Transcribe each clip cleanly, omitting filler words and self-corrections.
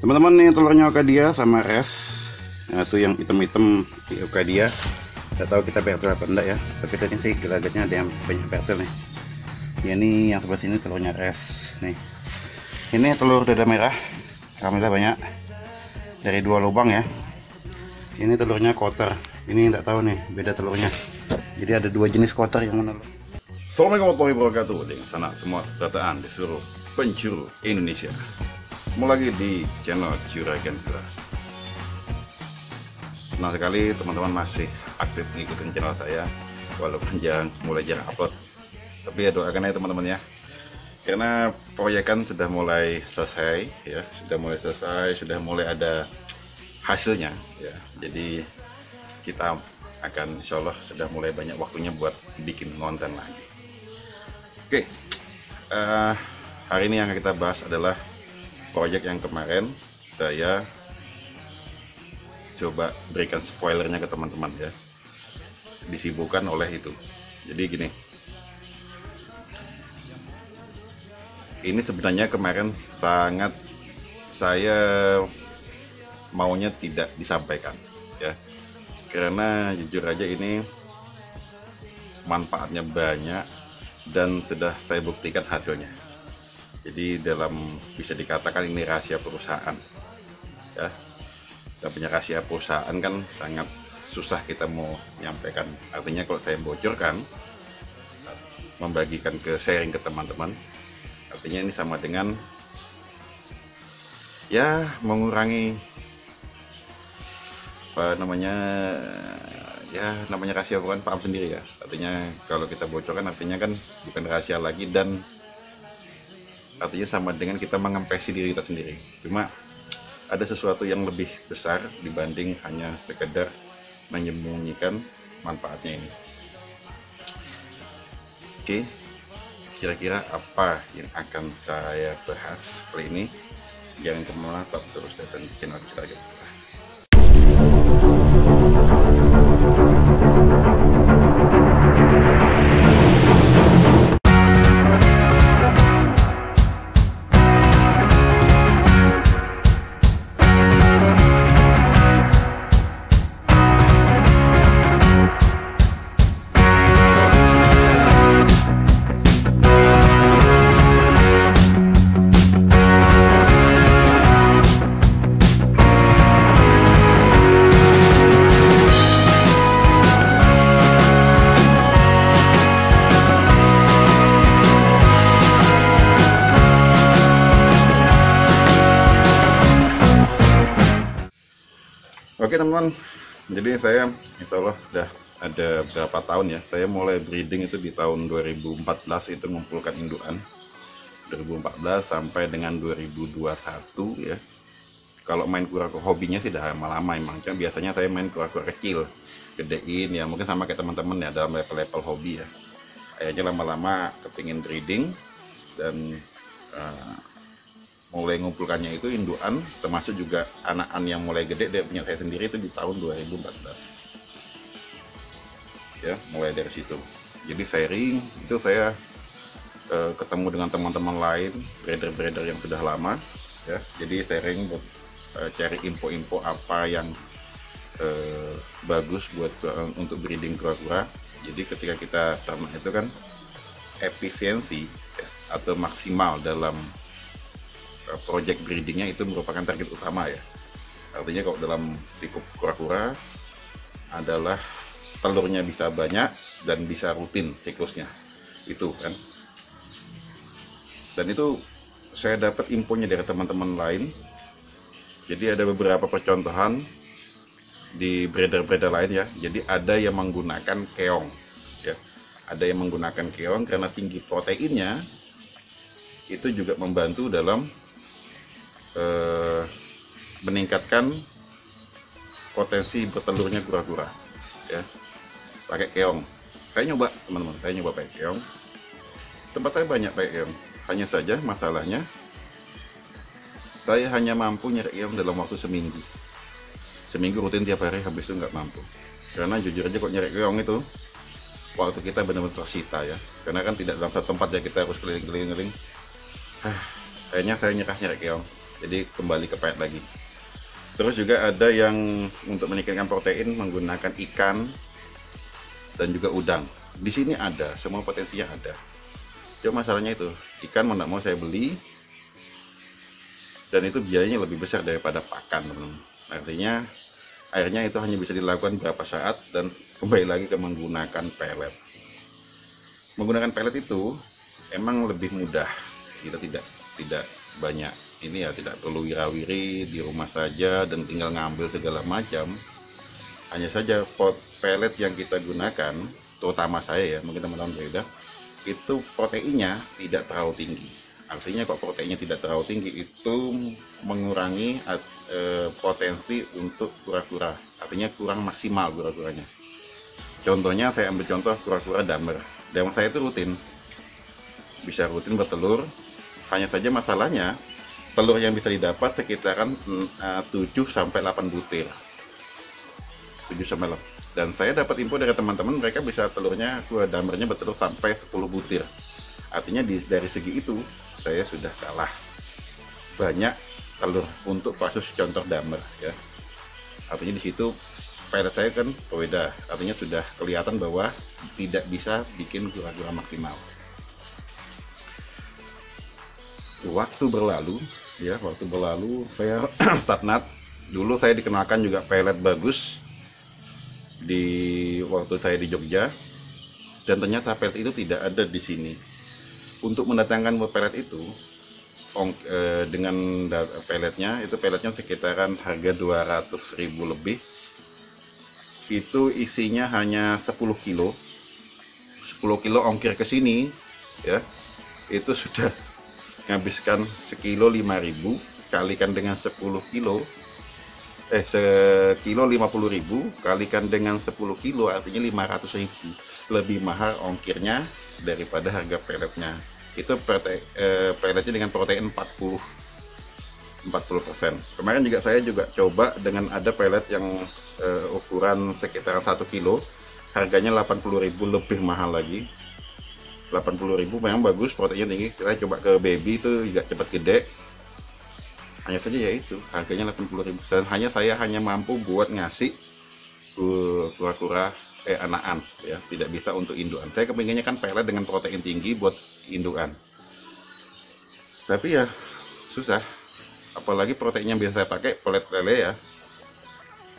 Teman-teman, nih telurnya Ocadia sama res. Nah, itu yang hitam-hitam di Ocadia. Gak tahu kita pertil apa enggak ya, tapi tadi sih gelagatnya ada yang banyak pertil nih. Ya, ini yang sebelah sini telurnya res nih. Ini telur dada merah, alhamdulillah banyak dari 2 lubang ya. Ini telurnya kotor, ini enggak tahu nih beda telurnya. Jadi ada 2 jenis kotor yang mana. Assalamualaikum warahmatullahi wabarakatuh. Dengan sanak semua sejahtera di seluruh penjuru Indonesia. Ketemu lagi di channel Juragan Villa. Senang sekali teman-teman masih aktif ngikutin channel saya, walaupun mulai jarang upload. Tapi ya doakan ya teman-teman ya, karena proyekan sudah mulai selesai ya, sudah mulai ada hasilnya ya. Jadi kita akan insya Allah sudah mulai banyak waktunya buat bikin konten lagi. Oke, hari ini yang kita bahas adalah proyek yang kemarin saya coba berikan spoilernya ke teman-teman ya, disibukkan oleh itu. Jadi gini, ini sebenarnya kemarin sangat saya maunya tidak disampaikan ya, karena jujur aja ini manfaatnya banyak dan sudah saya buktikan hasilnya. Jadi bisa dikatakan ini rahasia perusahaan ya. Kita punya rahasia perusahaan kan sangat susah kita mau menyampaikan. Artinya kalau saya bocorkan, membagikan sharing ke teman-teman, artinya ini sama dengan ya mengurangi apa namanya, ya namanya rahasia, bukan paham sendiri ya. Artinya kalau kita bocorkan artinya kan bukan rahasia lagi, dan artinya sama dengan kita mengempesi diri kita sendiri. Cuma ada sesuatu yang lebih besar dibanding hanya sekedar menyembunyikan manfaatnya ini. Oke, kira-kira apa yang akan saya bahas kali ini? Jangan kemana-mana, tetap terus datang di channel Juragan Villa. Oke teman-teman, jadi saya insya Allah sudah ada berapa tahun ya, saya mulai breeding itu di tahun 2014, itu mengumpulkan indukan 2014 sampai dengan 2021 ya. Kalau main kura-kura hobinya sih udah lama-lama emang, cuma biasanya saya main kura-kura kecil, gedein ya, mungkin sama kayak teman-teman ya dalam level-level hobi ya. Akhirnya lama-lama kepingin breeding dan mulai ngumpulkannya itu indukan, termasuk juga anakan yang mulai gede, dia punya saya sendiri itu di tahun 2014 ya, mulai dari situ. Jadi sharing itu saya ketemu dengan teman-teman lain, breeder-breeder yang sudah lama ya, jadi sharing buat cari info-info apa yang bagus buat untuk breeding kura-kura. Jadi ketika kita ternak itu kan efisiensi atau maksimal dalam project breedingnya itu merupakan target utama ya. Artinya kalau dalam tipe kura-kura adalah telurnya bisa banyak dan bisa rutin siklusnya itu kan. Dan itu saya dapat infonya dari teman-teman lain. Jadi ada beberapa percontohan di breeder-breeder lain ya. Jadi ada yang menggunakan keong ya. Ada yang menggunakan keong karena tinggi proteinnya itu juga membantu dalam meningkatkan potensi bertelurnya kura-kura ya, pakai keong. Saya nyoba teman-teman, saya nyoba pakai keong, tempat saya banyak pakai keong, hanya saja masalahnya saya hanya mampu nyari keong dalam waktu seminggu rutin tiap hari, habis itu nggak mampu. Karena jujur aja kok nyari keong itu waktu kita benar-benar tersita ya, karena kan tidak dalam satu tempat ya, kita harus keliling-keliling. Kayaknya saya nyerah nyari keong. jadi kembali ke pellet lagi. Terus juga ada yang untuk meningkatkan protein menggunakan ikan dan juga udang. Di sini ada, semua potensinya ada. Cuma masalahnya itu, ikan mau saya beli, dan itu biayanya lebih besar daripada pakan, teman-teman. Artinya airnya itu hanya bisa dilakukan berapa saat dan kembali lagi ke menggunakan pellet. Menggunakan pellet itu emang lebih mudah, kita tidak banyak ini ya, tidak perlu wirawiri, di rumah saja dan tinggal ngambil segala macam. Hanya saja pot pellet yang kita gunakan, terutama saya ya, mungkin teman-teman berbeda, itu proteinnya tidak terlalu tinggi. Artinya kok proteinnya tidak terlalu tinggi, itu mengurangi potensi untuk kura-kura, artinya kurang maksimal kura-kuranya. Contohnya saya ambil contoh kura-kura damer saya itu bisa rutin bertelur, hanya saja masalahnya telur yang bisa didapat sekitaran 7-8 butir. 7-8. Dan saya dapat info dari teman-teman, mereka bisa telurnya, damernya bertelur sampai 10 butir. Artinya dari segi itu saya sudah kalah banyak telur untuk kasus contoh damer ya. Artinya di situ pellet saya kan berbeda, artinya sudah kelihatan bahwa tidak bisa bikin kura-kura maksimal. Waktu berlalu saya stagnat. Dulu saya dikenalkan juga pellet bagus waktu saya di Jogja, dan ternyata pellet itu tidak ada di sini. Untuk mendatangkan pellet itu dengan pelletnya sekitaran harga 200.000 lebih. Itu isinya hanya 10 kilo ongkir ke sini ya, itu sudah menghabiskan sekilo 5.000, kalikan dengan 10 kilo, sekilo 50.000 kalikan dengan 10 kilo, artinya 500.000 lebih mahal ongkirnya daripada harga pelletnya. Itu pelletnya dengan protein 40%. Kemarin saya juga coba dengan ada pellet yang ukuran sekitaran 1 kilo, harganya 80.000, lebih mahal lagi. 80.000 memang bagus, proteinnya tinggi. Kita coba ke baby itu juga cepat gede. Hanya saja ya itu, harganya 80.000, dan saya hanya mampu buat ngasih kura-kura anakan ya, tidak bisa untuk indukan. Saya kepinginnya kan pellet dengan protein tinggi buat indukan. Tapi ya susah. Apalagi protein yang biasa saya pakai pellet lele ya.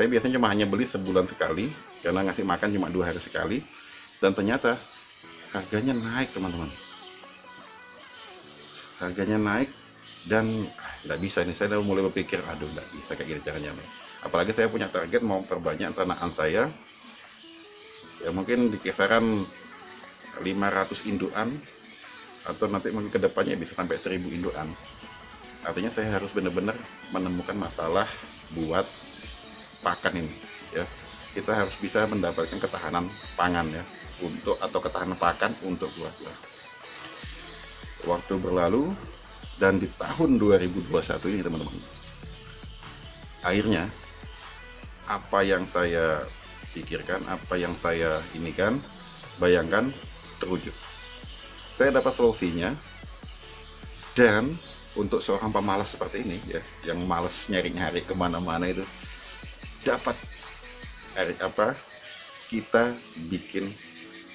Saya biasanya hanya beli sebulan sekali karena ngasih makan cuma 2 hari sekali, dan ternyata harganya naik, teman-teman. Harganya naik dan nggak bisa nih. Saya udah mulai berpikir, aduh nggak bisa kayak gini caranya. Apalagi saya punya target mau perbanyak tanaman saya. Ya mungkin di kisaran 500 indukan, atau nanti mungkin kedepannya bisa sampai 1000 indukan. Artinya saya harus benar-benar menemukan masalah buat pakan ini ya. Kita harus bisa mendapatkan ketahanan pangan ya, atau ketahanan pakan untuk kura-kura. Waktu berlalu dan di tahun 2021 ini teman-teman, akhirnya apa yang saya pikirkan, apa yang saya bayangkan terwujud. Saya dapat solusinya, dan untuk seorang pemalas seperti ini ya, yang malas nyari-nyari kemana-mana itu, dapat kita bikin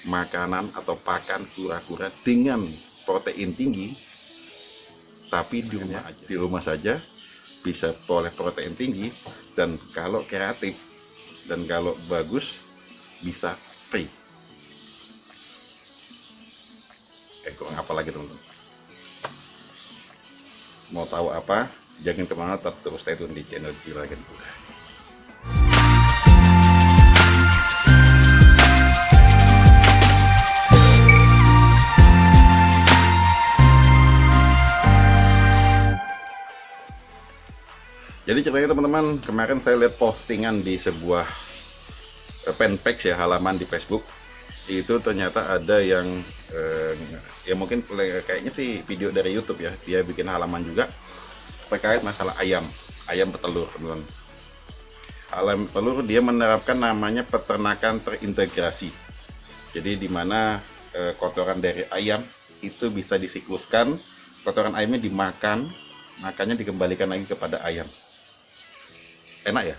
makanan atau pakan kura-kura dengan protein tinggi, tapi di rumah saja bisa oleh protein tinggi, dan kalau kreatif dan kalau bagus bisa free. Kurang apa lagi teman-teman? Mau tahu apa? Jangan kemana, tetap terus stay tune di channel Juragan Pura. Jadi ceritanya teman-teman, kemarin saya lihat postingan di sebuah fanpage ya, halaman di Facebook. Itu ternyata ada yang ya mungkin kayaknya sih video dari YouTube ya, dia bikin halaman juga terkait masalah ayam petelur, teman-teman. Ayam petelur dia menerapkan namanya peternakan terintegrasi. Jadi dimana kotoran dari ayam itu bisa disikluskan, kotoran ayamnya dimakan makanya dikembalikan lagi kepada ayam. Enak ya?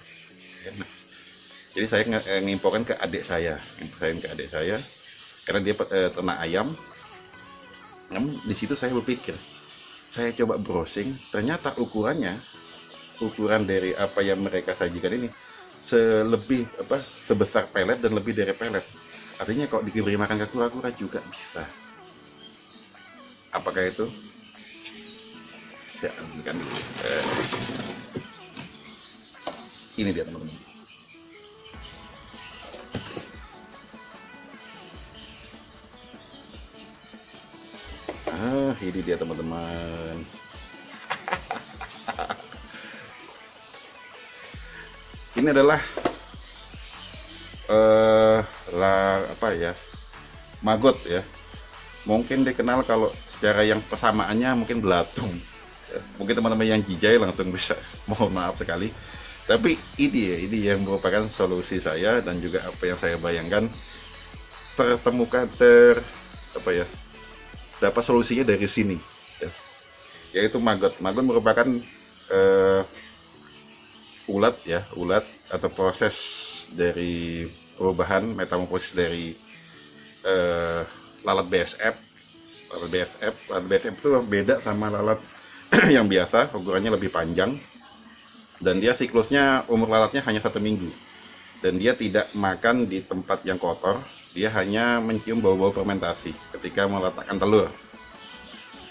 Enak. Jadi saya ngimporkan ke adik saya, karena dia ternak ayam. Namun di situ saya berpikir, saya coba browsing, ternyata ukuran dari apa yang mereka sajikan ini sebesar pelet dan lebih dari pelet. Artinya kalau diberi makan ke kura-kura juga bisa. Apakah itu? Saya ambilkan dulu. Ini dia teman-teman. Ini dia teman-teman. Ini adalah maggot ya. Mungkin dikenal kalau secara yang persamaannya mungkin belatung. Mungkin teman-teman yang jijai langsung bisa mohon maaf sekali. Tapi ini yang merupakan solusi saya dan juga apa yang saya bayangkan dapat solusinya dari sini ya. Yaitu maggot merupakan ulat atau proses dari perubahan metamorfosis dari lalat BSF. Lalat BSF itu beda sama lalat yang biasa, ukurannya lebih panjang, dan dia siklusnya umur lalatnya hanya 1 minggu, dan dia tidak makan di tempat yang kotor. Dia hanya mencium bau-bau fermentasi ketika meletakkan telur.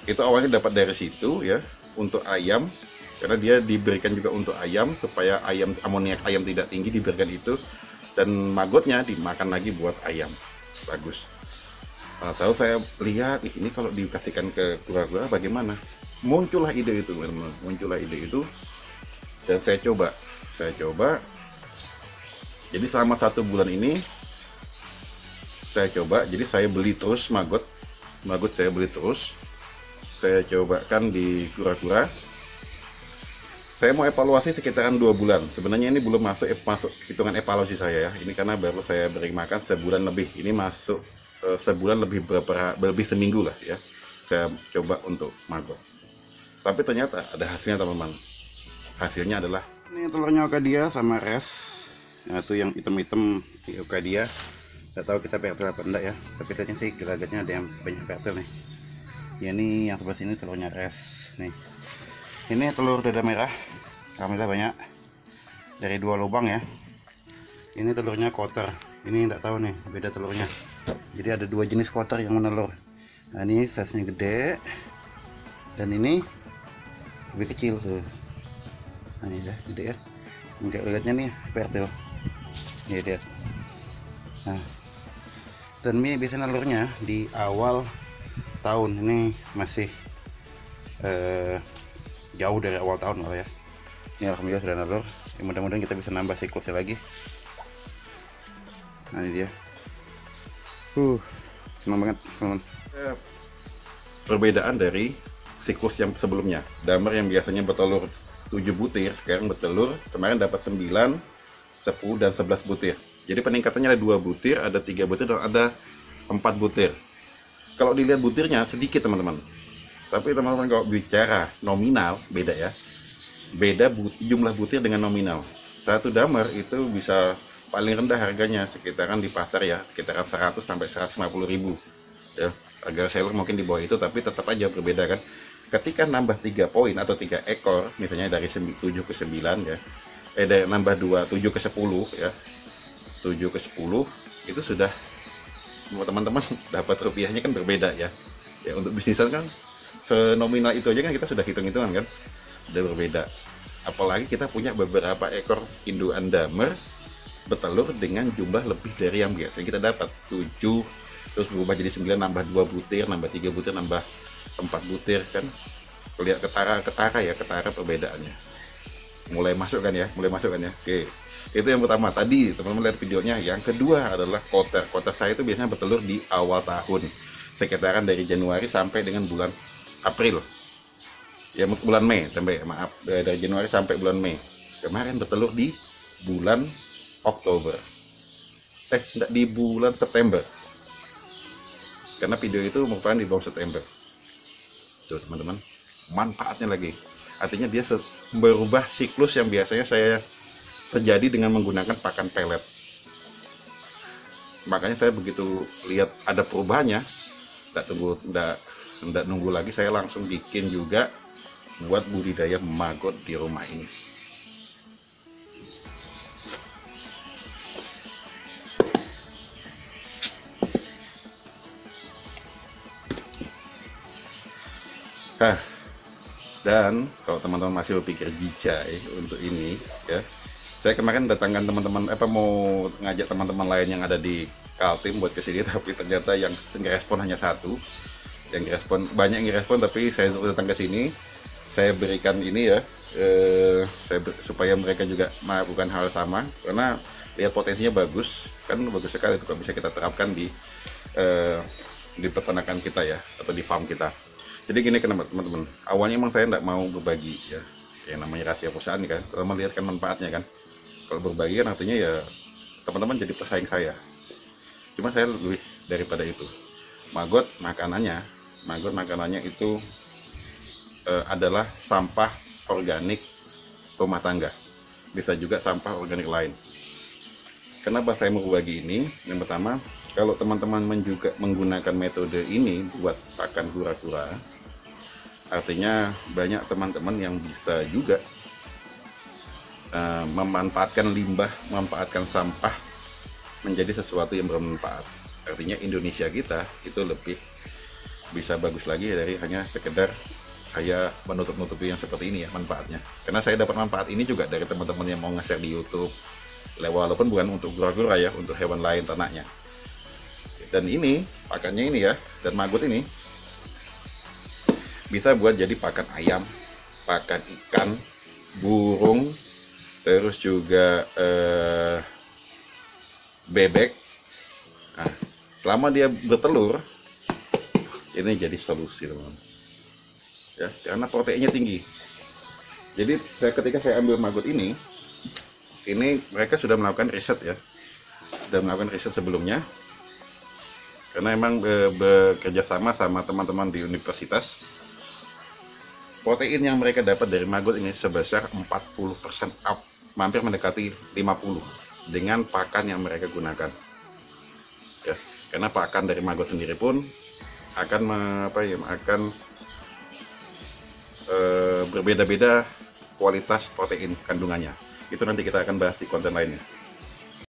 Itu awalnya dapat dari situ ya, untuk ayam, karena dia diberikan juga untuk ayam supaya amoniak ayam tidak tinggi, diberikan itu, dan maggotnya dimakan lagi buat ayam. Bagus. Lalu saya lihat ini kalau dikasihkan ke kura-kura bagaimana? Muncullah ide itu, teman-teman. Dan saya coba. Jadi selama 1 bulan ini saya coba. Jadi saya beli terus maggot saya beli terus. Saya cobakan di kura-kura. Saya mau evaluasi sekitaran 2 bulan. Sebenarnya ini belum masuk hitungan evaluasi saya ya. Ini karena baru saya beri makan sebulan lebih. Ini masuk sebulan lebih seminggu lah ya. Saya coba untuk maggot. Tapi ternyata ada hasilnya teman-teman. Hasilnya adalah ini telurnya Ocadia sama res. Nah, itu yang hitam-hitam di Ocadia. Gak tahu kita pertil apa enggak ya. Tapi kayaknya sih gelagatnya ada yang banyak pertil nih. Ya, ini yang sebelah sini telurnya res nih. Ini telur dada merah. Alhamdulillah banyak. Dari 2 lubang ya. Ini telurnya quarter. Ini enggak tahu nih beda telurnya. Jadi ada 2 jenis quarter yang menelur. Nah, ini size-nya gede. Dan ini lebih kecil tuh. Nah, ini udah gede ya. Enggak lihatnya nih pertil. Ini lihat. Nah, dan ini biasanya telurnya di awal tahun. Ini masih jauh dari awal tahun lah ya. Ini alhamdulillah sudah nelur. Ya, mudah-mudahan kita bisa nambah siklusnya lagi. Nah, ini dia. Senang banget teman-teman. Perbedaan dari siklus yang sebelumnya. Damer yang biasanya bertelur 7 butir, sekarang bertelur kemarin dapat 9, 10 dan 11 butir. Jadi peningkatannya ada 2 butir, ada 3 butir dan ada 4 butir. Kalau dilihat butirnya sedikit teman-teman. Tapi teman-teman kalau bicara nominal beda ya. Beda jumlah butir dengan nominal. Satu damer itu bisa paling rendah harganya sekitaran di pasar ya, sekitaran 100 sampai 150 ribu. Ya, harga seller mungkin di bawah itu, tapi tetap aja berbeda kan. Ketika nambah 3 poin atau 3 ekor, misalnya dari 7 ke 9 ya, dari nambah 7 ke 10 ya, 7 ke 10 itu sudah teman-teman dapat rupiahnya kan berbeda ya. Ya untuk bisnisan kan senominal itu aja kan kita sudah hitung-hitungan kan, udah berbeda. Apalagi kita punya beberapa ekor indukan damer bertelur dengan jumlah lebih dari yang biasa kita dapat 7, terus berubah jadi 9, nambah 2 butir, nambah 3 butir, nambah 4 butir kan. Lihat ketara perbedaannya. Mulai masuk kan ya. Oke. Itu yang pertama. Tadi teman-teman lihat videonya. Yang kedua adalah kotar. Kotar saya itu biasanya bertelur di awal tahun. Sekitaran dari Januari sampai dengan bulan April. Ya, bulan Mei, dari Januari sampai bulan Mei. Kemarin bertelur di bulan Oktober. Enggak, di bulan September. Karena video itu merupakan di bulan September. Tuh teman-teman, manfaatnya lagi. Artinya dia berubah siklus yang biasanya saya terjadi dengan menggunakan pakan pelet. Makanya saya begitu lihat ada perubahannya, tidak nunggu lagi, saya langsung bikin juga buat budidaya maggot di rumah ini. Dan kalau teman-teman masih berpikir bijai untuk ini ya, saya kemarin datangkan teman-teman mau ngajak teman-teman lain yang ada di Kaltim buat kesini, tapi ternyata yang ngerespon hanya satu. Yang respon banyak yang respon, tapi saya datang ke sini, saya berikan ini ya, supaya mereka juga melakukan hal sama, karena lihat potensinya bagus sekali itu kalau bisa kita terapkan di peternakan kita ya, atau di farm kita. Jadi gini kan teman-teman, awalnya emang saya tidak mau berbagi ya, yang namanya rahasia perusahaan kan, kalau melihatkan manfaatnya kan. Kalau berbagi kan artinya ya teman-teman jadi pesaing saya. Cuma saya lebih daripada itu. Maggot makanannya itu adalah sampah organik rumah tangga. Bisa juga sampah organik lain. Kenapa saya mau berbagi ini? Yang pertama, kalau teman-teman juga menggunakan metode ini buat pakan kura-kura, artinya banyak teman-teman yang bisa juga memanfaatkan limbah, memanfaatkan sampah menjadi sesuatu yang bermanfaat. Artinya Indonesia kita itu lebih bisa bagus lagi dari hanya sekedar saya menutup-nutupi yang seperti ini ya manfaatnya. Karena saya dapat manfaat ini juga dari teman-teman yang mau nge-share di YouTube, walaupun bukan untuk kura-kura ya, untuk hewan lain ternaknya. Dan ini pakannya ini ya, dan maggot ini bisa buat jadi pakan ayam, pakan ikan, burung, terus juga bebek. Nah, selama dia bertelur, ini jadi solusi teman-teman. Ya, karena proteinnya tinggi. Jadi ketika saya ambil maggot ini mereka sudah melakukan riset ya, sudah melakukan riset sebelumnya. Karena emang bekerja sama teman-teman di universitas. Protein yang mereka dapat dari maggot ini sebesar 40% up, hampir mendekati 50 dengan pakan yang mereka gunakan. Ya, karena pakan dari maggot sendiri pun akan berbeda-beda kualitas protein kandungannya. Itu nanti kita akan bahas di konten lainnya.